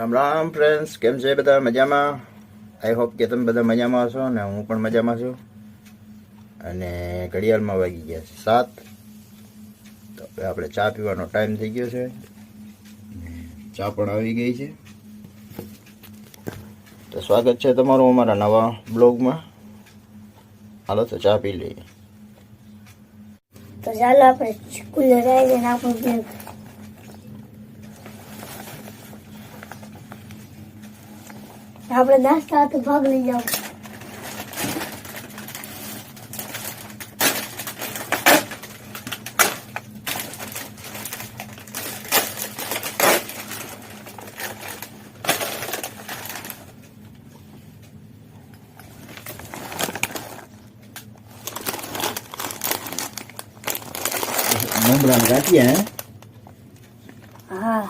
Ram Ram friends, કેમ છે બધા? મજામાં? આઈ હોપ કે તમે બધા મજામાં હશો ને હું પણ મજામાં છું. અને ઘડિયાળમાં વાગી ગયા છે 7. તો હવે આપણે ચા પીવાનો ટાઈમ થઈ ગયો છે. ચા પણ આવી ગઈ છે. તો સ્વાગત છે તમારું અમારા નવા બ્લોગમાં. હાલો તો ચા પી લઈએ. તો ચાલો આપણે સ્કૂલે જઈને આપણું આપણે નાસ્તા તો ભાગ લઈ જાવ. મમરાના ગાંઠિયા હે? હા,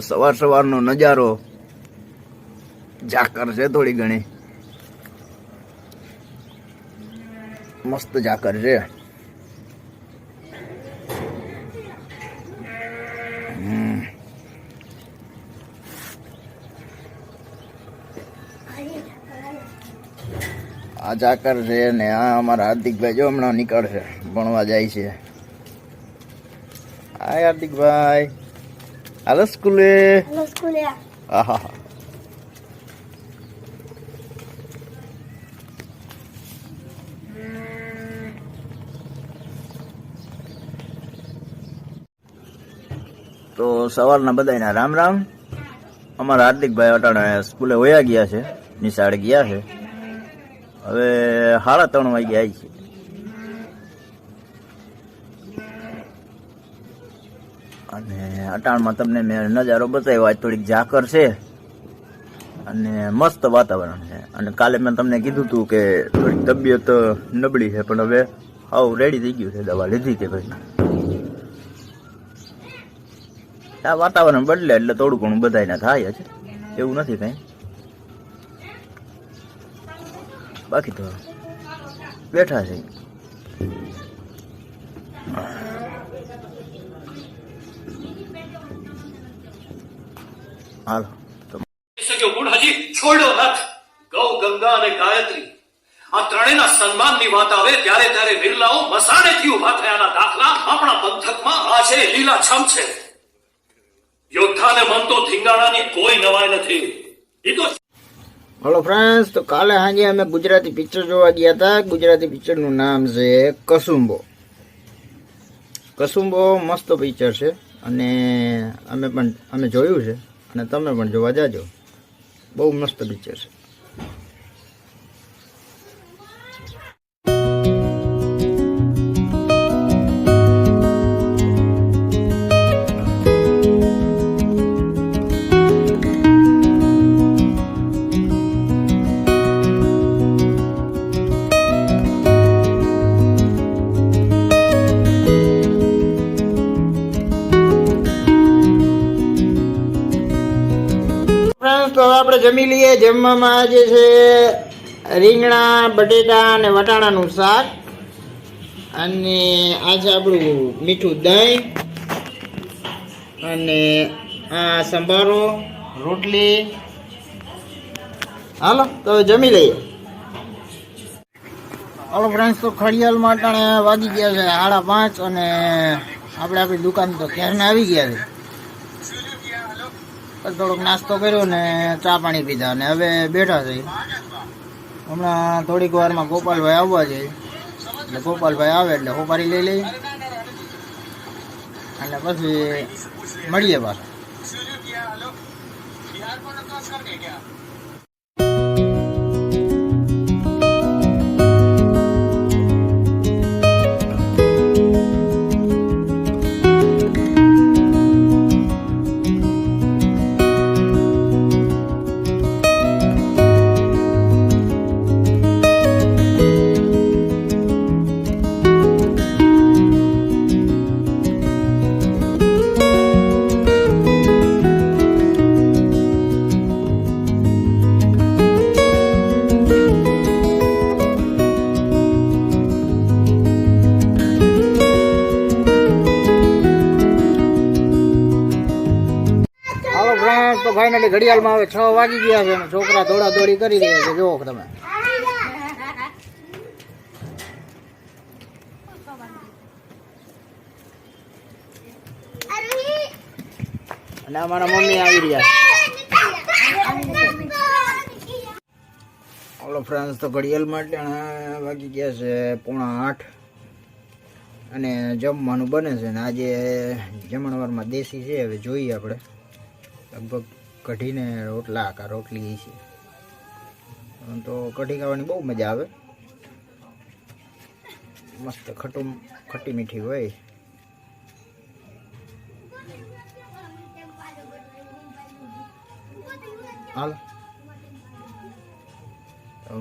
સવાર સવારનો નજારો ઝાકર છે, થોડી ઘણી મસ્ત ઝાકર છે. આ ઝાકર છે ને આ અમારા હાર્દિકભાઈ જો હમણાં નીકળશે, ભણવા જાય છે. હાય હાર્દિકભાઈ, હાલો સ્કૂલે. આહા, તો સવારના બધાના રામ રામ. અમારા હાર્દિકભાઈ અટાણે સ્કૂલે વયા ગયા છે, નિશાળે ગયા છે. હવે 3:30 વાગે આવી છે. અને અટાણમાં તમને મેં નજારો બતાવ્યો. આજ થોડીક ઝાકર છે અને મસ્ત વાતાવરણ છે. અને કાલે મેં તમને કીધું હતું કે થોડીક તબિયત નબળી છે, પણ હવે હાવ રેડી થઈ ગયું છે. દવા લીધી છે ભાઈ. આ વાતાવરણ બદલે એટલે થોડું ઘણું બધાને થાય છે, એવું નથી કઈ. બાકી તો બેઠા છે. હાલો છોડો નથ. ગૌ, ગંગા અને ગાયત્રી આ ત્રણેયના સન્માનની વાત આવે ત્યારે ત્યારે બિરલાઓ મસાણેથી ઉભા થયાના દાખલા આપણા પંથકમાં આજે લીલાછમ છે. યોદ્ધાને મન તો ધીંગાણાની કોઈ નવાઈ નથી. એ તો હલો ફ્રેન્ડ્સ, તો કાલે સાંજે અમે ગુજરાતી પિક્ચર જોવા ગયા હતા. ગુજરાતી પિક્ચરનું નામ છે કસુંબો. કસુંબો મસ્ત પિક્ચર છે અને અમે જોયું છે અને તમે પણ જોવા જાજો. બહુ મસ્ત પિક્ચર છે. તો આપણે જમી લઈએ. જમવામાં આજે છે રીંગણા, બટેટા અને વટાણાનું શાક. અને આ છે આપણું મીઠું દહીં અને આ સંભારો, રોટલી. હાલો તો જમી લઈએ. હાલો ફ્રેન્ડ્સ, તો ખડિયાળમાં અટાણે વાગી ગયા છે 5:30 અને આપણે આપણી દુકાન તો ઘેરના આવી ગયા છે. થોડોક નાસ્તો કર્યો ને ચા પાણી પીધા અને હવે બેઠા છે. હમણાં થોડીક વારમાં ગોપાલભાઈ આવવા છે, એટલે ગોપાલભાઈ આવે એટલે હોપારી લઈ લઈએ અને પછી મળીએ પાછા. ફાઇનલી ઘડિયાળમાં હવે 6 વાગી ગયા છે અને છોકરા દોડા દોડી કરી રહ્યા છે. જુઓ તમે. અને અમારા મમ્મી આવી રહ્યા છે. ઓલો ફ્રેન્ડ્સ તો ઘડિયાળ માટે વાગી ગયા છે 7:45 અને જમવાનું બને છે ને આજે જમણવારમાં દેશી છે. હવે જોઈએ આપણે લગભગ કઢીને રોટલા કા રોટલી છે. તો કઢી ખાવાની બહુ મજા આવે, મસ્ત ખટી મીઠી હોય. હાલો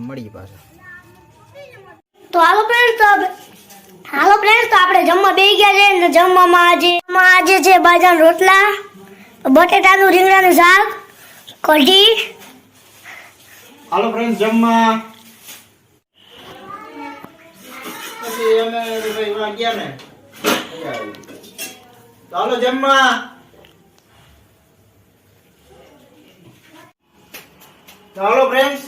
મળી પાછા. તો હાલો ફ્રેન્ડ તો આપણે જમવા બેસી ગયા છે ને જમવામાં આજે છે બાજરાના રોટલા, બટેટાનું રીંગણાનું શાક, કઢી. હાલો ફ્રેન્ડ જમવા. પછી અમે ગયા ને તો હાલો જમવા. ચાલો ફ્રેન્ડ્સ,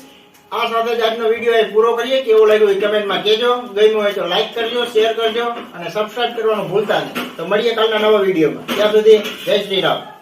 આ સાથે જ આજનો વિડીયો પૂરો કરીએ. કેવો લાગ્યો એ કમેન્ટમાં કહેજો. ગમ્યું હોય તો લાઈક કરજો, શેર કરજો અને સબસ્ક્રાઇબ કરવાનું ભૂલતા નહીં. તો મળીએ કાલના નવા વિડીયોમાં. ત્યાં સુધી જય શ્રી રામ.